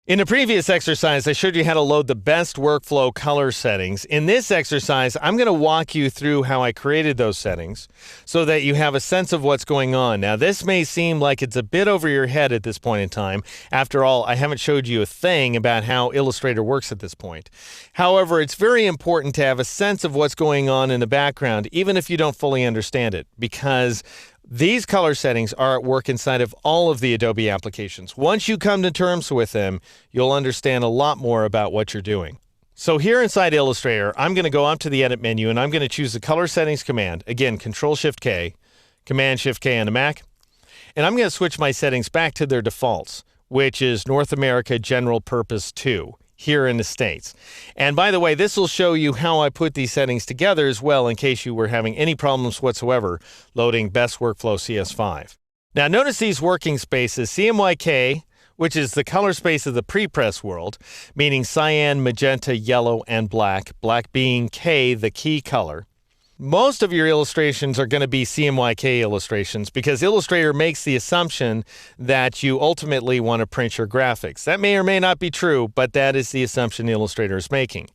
In the previous exercise, I showed you how to load the best workflow color settings. In this exercise, I'm going to walk you through how I created those settings so that you have a sense of what's going on. Now, this may seem like it's a bit over your head at this point in time. After all, I haven't showed you a thing about how Illustrator works at this point. However, it's very important to have a sense of what's going on in the background, even if you don't fully understand it, because these color settings are at work inside of all of the Adobe applications. Once you come to terms with them, you'll understand a lot more about what you're doing. So here inside Illustrator, I'm going to go up to the Edit menu and I'm going to choose the Color Settings command. Again, Control-Shift-K, Command-Shift-K on the Mac. And I'm going to switch my settings back to their defaults, which is North America General Purpose 2. Here in the States. And by the way, this will show you how I put these settings together as well in case you were having any problems whatsoever loading Best Workflow CS5. Now notice these working spaces, CMYK, which is the color space of the prepress world, meaning cyan, magenta, yellow, and black, black being K, the key color. Most of your illustrations are going to be CMYK illustrations because Illustrator makes the assumption that you ultimately want to print your graphics. That may or may not be true, but that is the assumption Illustrator is making.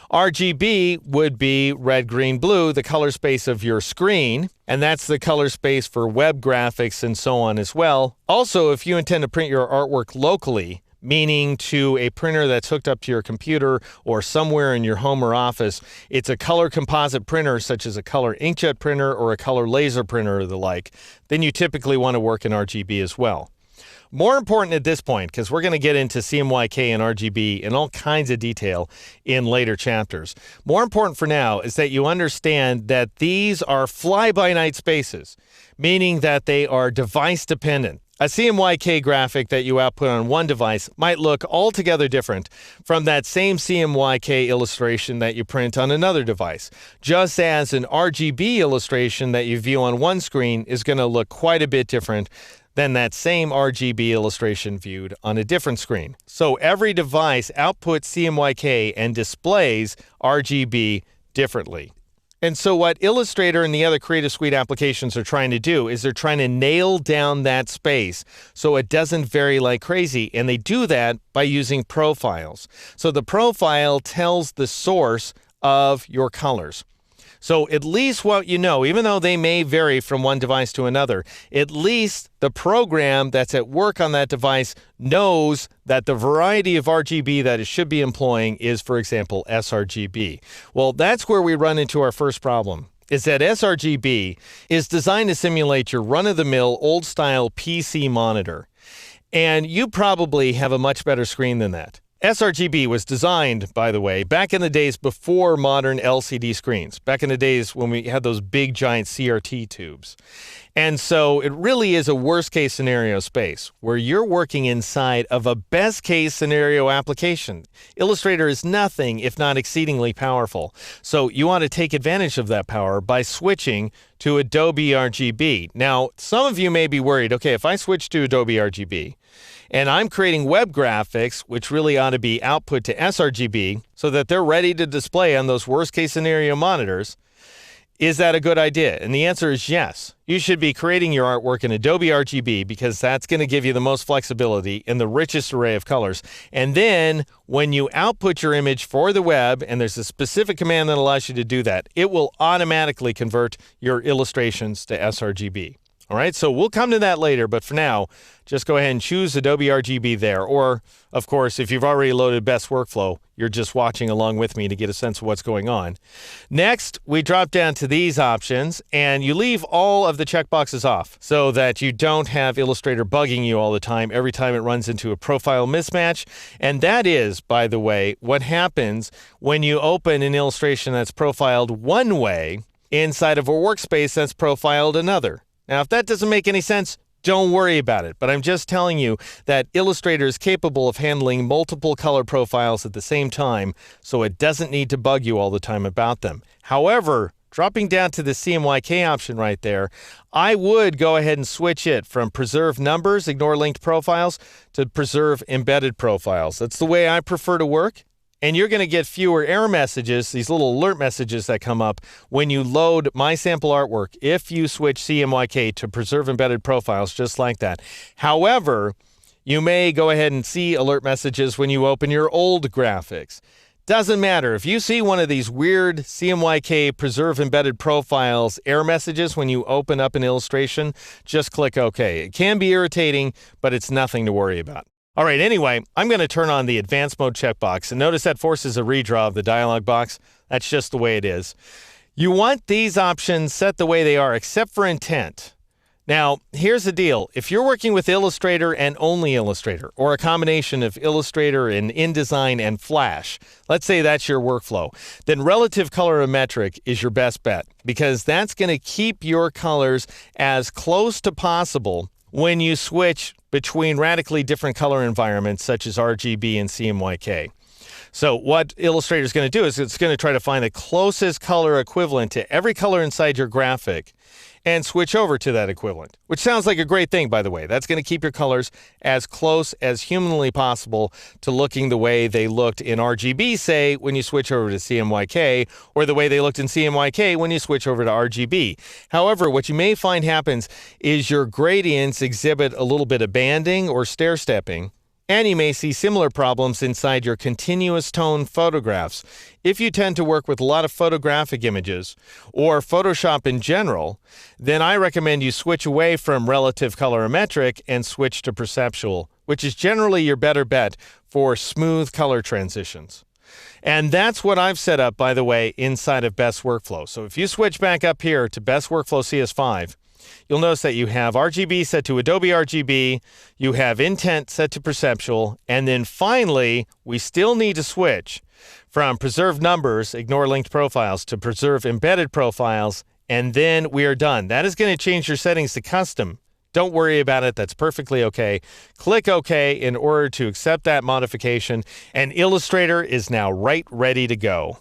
RGB would be red, green, blue, the color space of your screen, and that's the color space for web graphics and so on as well. Also, if you intend to print your artwork locally, meaning to a printer that's hooked up to your computer or somewhere in your home or office, it's a color composite printer such as a color inkjet printer or a color laser printer or the like, then you typically want to work in RGB as well. More important at this point, because we're going to get into CMYK and RGB in all kinds of detail in later chapters. More important for now is that you understand that these are fly-by-night spaces, meaning that they are device dependent. A CMYK graphic that you output on one device might look altogether different from that same CMYK illustration that you print on another device, just as an RGB illustration that you view on one screen is going to look quite a bit different than that same RGB illustration viewed on a different screen. So every device outputs CMYK and displays RGB differently. And so what Illustrator and the other Creative Suite applications are trying to do is they're trying to nail down that space so it doesn't vary like crazy. And they do that by using profiles. So the profile tells the source of your colors. So at least what you know, even though they may vary from one device to another, at least the program that's at work on that device knows that the variety of RGB that it should be employing is, for example, sRGB. Well, that's where we run into our first problem, is that sRGB is designed to simulate your run-of-the-mill, old-style PC monitor. And you probably have a much better screen than that. sRGB was designed, by the way, back in the days before modern LCD screens, back in the days when we had those big giant CRT tubes. And so it really is a worst-case scenario space where you're working inside of a best-case scenario application. Illustrator is nothing if not exceedingly powerful. So you want to take advantage of that power by switching to Adobe RGB. Now, some of you may be worried, okay, if I switch to Adobe RGB, and I'm creating web graphics, which really ought to be output to sRGB so that they're ready to display on those worst-case scenario monitors. Is that a good idea? And the answer is yes. You should be creating your artwork in Adobe RGB because that's going to give you the most flexibility and the richest array of colors. And then when you output your image for the web, and there's a specific command that allows you to do that, it will automatically convert your illustrations to sRGB. All right, so we'll come to that later, but for now, just go ahead and choose Adobe RGB there. Or, of course, if you've already loaded Best Workflow, you're just watching along with me to get a sense of what's going on. Next, we drop down to these options, and you leave all of the checkboxes off so that you don't have Illustrator bugging you all the time every time it runs into a profile mismatch. And that is, by the way, what happens when you open an illustration that's profiled one way inside of a workspace that's profiled another. Now, if that doesn't make any sense, don't worry about it. But I'm just telling you that Illustrator is capable of handling multiple color profiles at the same time, so it doesn't need to bug you all the time about them. However, dropping down to the CMYK option right there, I would go ahead and switch it from preserve numbers, ignore linked profiles, to preserve embedded profiles. That's the way I prefer to work. And you're going to get fewer error messages, these little alert messages that come up when you load my sample artwork if you switch CMYK to preserve embedded profiles just like that. However, You may go ahead and see alert messages when you open your old graphics. Doesn't matter. If you see one of these weird CMYK preserve embedded profiles error messages when you open up an illustration, just click OK. It can be irritating, but it's nothing to worry about. All right, anyway, I'm going to turn on the advanced mode checkbox, and notice that forces a redraw of the dialog box. That's just the way it is. You want these options set the way they are, except for intent. Now, here's the deal. If you're working with Illustrator and only Illustrator, or a combination of Illustrator and InDesign and Flash, let's say that's your workflow, then relative colorimetric is your best bet, because that's going to keep your colors as close to possible when you switch between radically different color environments such as RGB and CMYK. So what Illustrator is going to do is it's going to try to find the closest color equivalent to every color inside your graphic and switch over to that equivalent, which sounds like a great thing, by the way. That's going to keep your colors as close as humanly possible to looking the way they looked in RGB, say, when you switch over to CMYK, or the way they looked in CMYK when you switch over to RGB. However, what you may find happens is your gradients exhibit a little bit of banding or stair-stepping, and you may see similar problems inside your continuous tone photographs. If you tend to work with a lot of photographic images or Photoshop in general, then I recommend you switch away from relative colorimetric and switch to perceptual, which is generally your better bet for smooth color transitions. And that's what I've set up, by the way, inside of Best Workflow. So if you switch back up here to Best Workflow CS5, you'll notice that you have RGB set to Adobe RGB, you have intent set to perceptual, and then finally, we still need to switch from preserve numbers, ignore linked profiles, to preserve embedded profiles, and then we are done. That is going to change your settings to custom. Don't worry about it. That's perfectly okay. Click OK in order to accept that modification, and Illustrator is now ready to go.